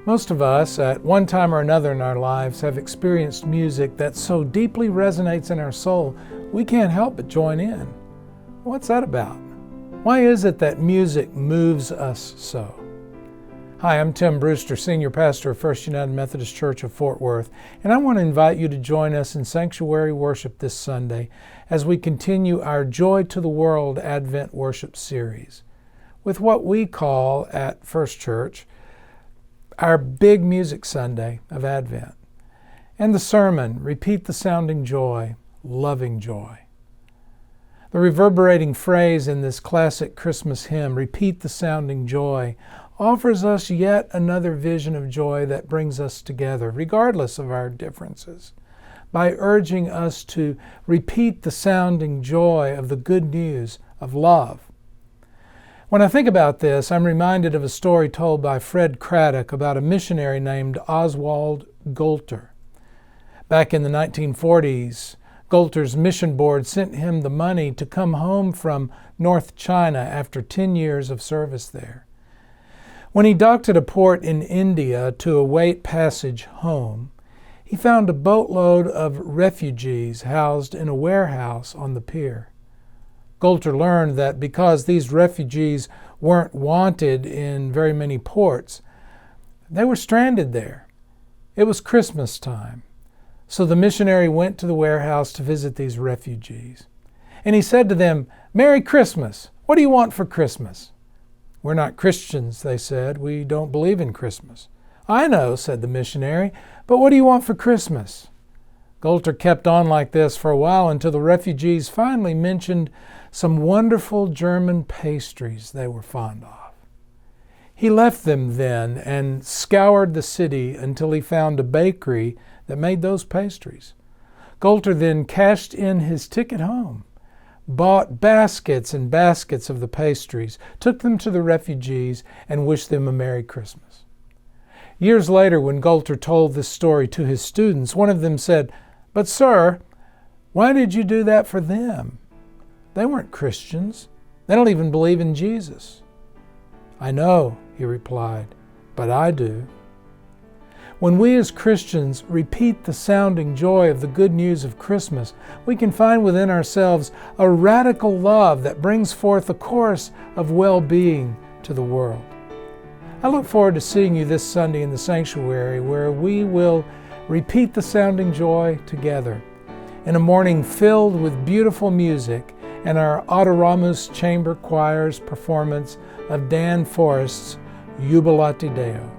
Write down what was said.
Most of us, at one time or another in our lives, have experienced music that so deeply resonates in our soul, we can't help but join in. What's that about? Why is it that music moves us so? Hi, I'm Tim Bruster, Senior Pastor of First United Methodist Church of Fort Worth, and I want to invite you to join us in sanctuary worship this Sunday as we continue our Joy to the World Advent worship series with what we call at First Church our big music Sunday of Advent. And the sermon, Repeat the Sounding Joy, Loving Joy. The reverberating phrase in this classic Christmas hymn, Repeat the Sounding Joy, offers us yet another vision of joy that brings us together, regardless of our differences, by urging us to repeat the sounding joy of the good news of love. When I think about this, I'm reminded of a story told by Fred Craddock about a missionary named Oswald Golter. Back in the 1940s, Golter's mission board sent him the money to come home from North China after 10 years of service there. When he docked at a port in India to await passage home, he found a boatload of refugees housed in a warehouse on the pier. Golter learned that because these refugees weren't wanted in very many ports, they were stranded there. It was Christmas time, so the missionary went to the warehouse to visit these refugees. And he said to them, "Merry Christmas! What do you want for Christmas?" "We're not Christians," they said. "We don't believe in Christmas." "I know," said the missionary, "but what do you want for Christmas?" Golter kept on like this for a while until the refugees finally mentioned some wonderful German pastries they were fond of. He left them then and scoured the city until he found a bakery that made those pastries. Golter then cashed in his ticket home, bought baskets and baskets of the pastries, took them to the refugees, and wished them a Merry Christmas. Years later, when Golter told this story to his students, one of them said, "But sir, why did you do that for them? They weren't Christians. They don't even believe in Jesus." "I know," he replied, "but I do." When we as Christians repeat the sounding joy of the good news of Christmas, we can find within ourselves a radical love that brings forth a chorus of well-being to the world. I look forward to seeing you this Sunday in the sanctuary, where we will repeat the sounding joy together in a morning filled with beautiful music and our Adoramus Chamber Choir's performance of Dan Forrest's Jubilate Deo.